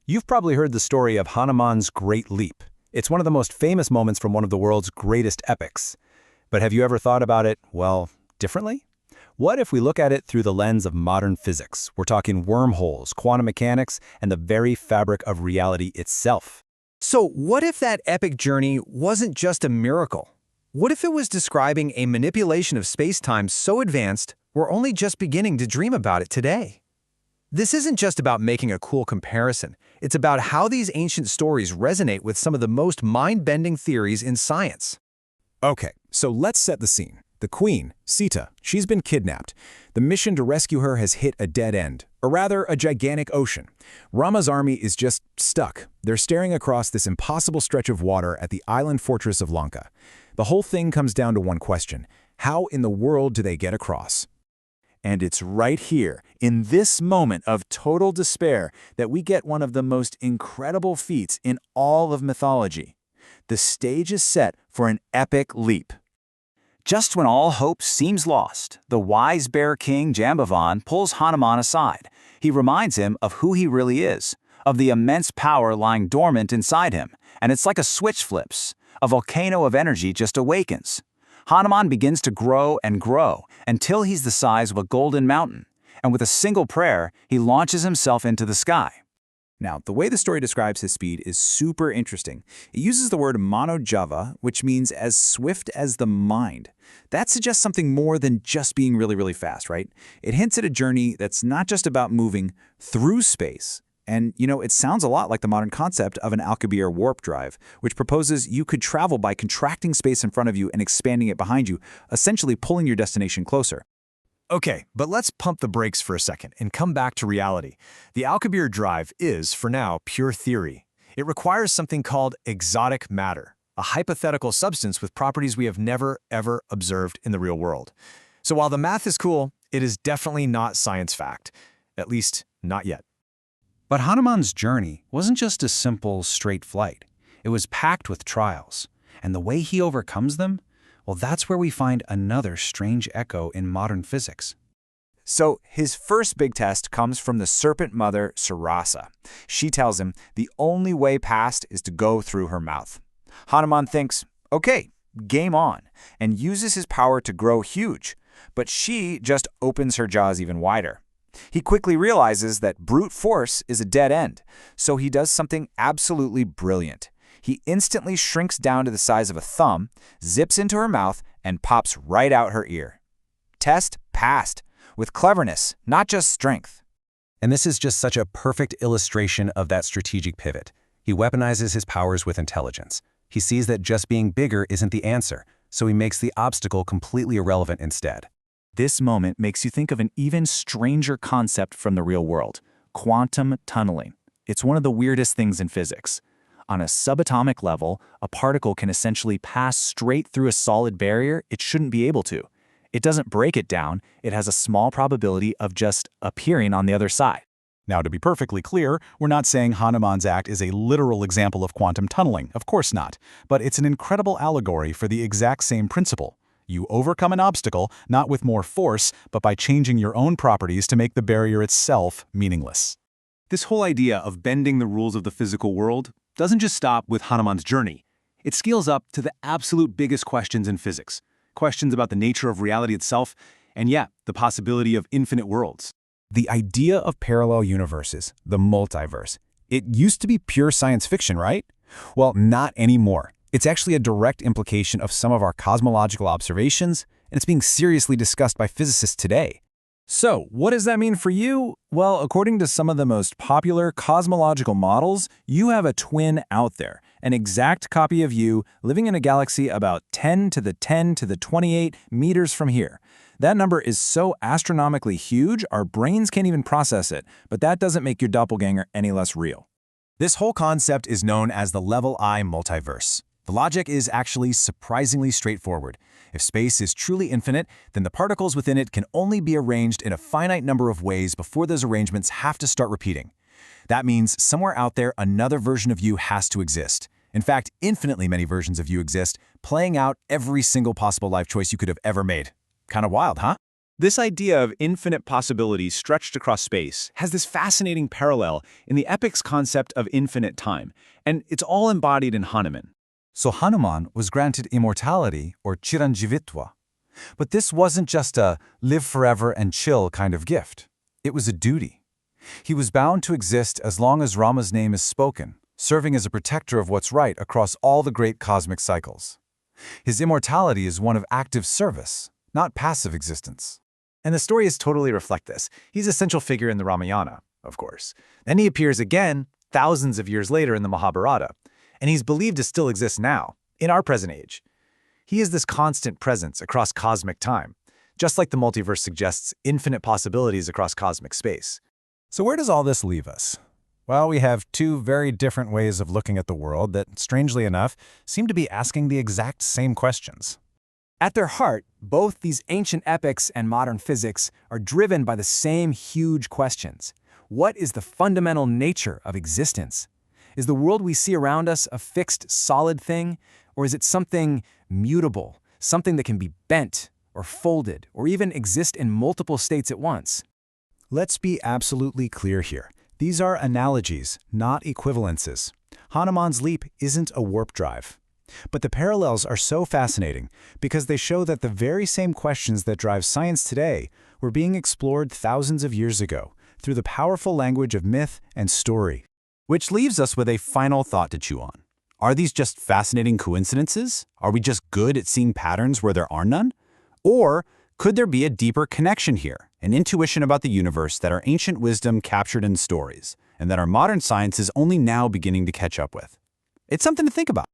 You've probably heard the story of Hanuman's Great Leap. It's one of the most famous moments from one of the world's greatest epics. But have you ever thought about it, well, differently? What if we look at it through the lens of modern physics? We're talking wormholes, quantum mechanics, and the very fabric of reality itself. So what if that epic journey wasn't just a miracle? What if it was describing a manipulation of space-time so advanced we're only just beginning to dream about it today? This isn't just about making a cool comparison. It's about how these ancient stories resonate with some of the most mind-bending theories in science. Okay, so let's set the scene. The queen, Sita, she's been kidnapped. The mission to rescue her has hit a dead end, or rather a gigantic ocean. Rama's army is just stuck. They're staring across this impossible stretch of water at the island fortress of Lanka. The whole thing comes down to one question: how in the world do they get across? And it's right here, in this moment of total despair, that we get one of the most incredible feats in all of mythology. The stage is set for an epic leap. Just when all hope seems lost, the wise bear king Jambavan pulls Hanuman aside. He reminds him of who he really is, of the immense power lying dormant inside him, and it's like a switch flips. A volcano of energy just awakens. Hanuman begins to grow and grow until he's the size of a golden mountain, and with a single prayer, he launches himself into the sky. Now, the way the story describes his speed is super interesting. It uses the word manojava, which means as swift as the mind. That suggests something more than just being really, really fast, right? It hints at a journey that's not just about moving through space. And, it sounds a lot like the modern concept of an Alcubierre warp drive, which proposes you could travel by contracting space in front of you and expanding it behind you, essentially pulling your destination closer. Okay, but let's pump the brakes for a second and come back to reality. The Alcubierre drive is, for now, pure theory. It requires something called exotic matter, a hypothetical substance with properties we have never, ever observed in the real world. So while the math is cool, it is definitely not science fact. At least, not yet. But Hanuman's journey wasn't just a simple, straight flight. It was packed with trials. And the way he overcomes them, well, that's where we find another strange echo in modern physics. So his first big test comes from the serpent mother, Sarasa. She tells him the only way past is to go through her mouth. Hanuman thinks, okay, game on, and uses his power to grow huge. But she just opens her jaws even wider. He quickly realizes that brute force is a dead end, so he does something absolutely brilliant. He instantly shrinks down to the size of a thumb, zips into her mouth, and pops right out her ear. Test passed, with cleverness, not just strength. And this is just such a perfect illustration of that strategic pivot. He weaponizes his powers with intelligence. He sees that just being bigger isn't the answer, so he makes the obstacle completely irrelevant instead. This moment makes you think of an even stranger concept from the real world: quantum tunneling. It's one of the weirdest things in physics. On a subatomic level, a particle can essentially pass straight through a solid barrier it shouldn't be able to. It doesn't break it down, it has a small probability of just appearing on the other side. Now, to be perfectly clear, we're not saying Hanuman's act is a literal example of quantum tunneling, of course not, but it's an incredible allegory for the exact same principle. You overcome an obstacle, not with more force, but by changing your own properties to make the barrier itself meaningless. This whole idea of bending the rules of the physical world doesn't just stop with Hanuman's journey. It scales up to the absolute biggest questions in physics. Questions about the nature of reality itself, and the possibility of infinite worlds. The idea of parallel universes, the multiverse, it used to be pure science fiction, right? Well, not anymore. It's actually a direct implication of some of our cosmological observations, and it's being seriously discussed by physicists today. So, what does that mean for you? Well, according to some of the most popular cosmological models, you have a twin out there, an exact copy of you living in a galaxy about 10 to the 10 to the 28 meters from here. That number is so astronomically huge, our brains can't even process it, but that doesn't make your doppelganger any less real. This whole concept is known as the level I multiverse. The logic is actually surprisingly straightforward. If space is truly infinite, then the particles within it can only be arranged in a finite number of ways before those arrangements have to start repeating. That means somewhere out there, another version of you has to exist. In fact, infinitely many versions of you exist, playing out every single possible life choice you could have ever made. Kind of wild, huh? This idea of infinite possibilities stretched across space has this fascinating parallel in the epic's concept of infinite time, and it's all embodied in Hanuman. So Hanuman was granted immortality, or chiranjivitva. But this wasn't just a live forever and chill kind of gift. It was a duty. He was bound to exist as long as Rama's name is spoken, serving as a protector of what's right across all the great cosmic cycles. His immortality is one of active service, not passive existence. And the stories totally reflect this. He's a central figure in the Ramayana, of course. Then he appears again thousands of years later in the Mahabharata, and he's believed to still exist now, in our present age. He is this constant presence across cosmic time, just like the multiverse suggests infinite possibilities across cosmic space. So where does all this leave us? Well, we have two very different ways of looking at the world that, strangely enough, seem to be asking the exact same questions. At their heart, both these ancient epics and modern physics are driven by the same huge questions. What is the fundamental nature of existence? Is the world we see around us a fixed, solid thing, or is it something mutable, something that can be bent or folded, or even exist in multiple states at once? Let's be absolutely clear here. These are analogies, not equivalences. Hanuman's leap isn't a warp drive. But the parallels are so fascinating because they show that the very same questions that drive science today were being explored thousands of years ago through the powerful language of myth and story. Which leaves us with a final thought to chew on. Are these just fascinating coincidences? Are we just good at seeing patterns where there are none? Or could there be a deeper connection here, an intuition about the universe that our ancient wisdom captured in stories, and that our modern science is only now beginning to catch up with? It's something to think about.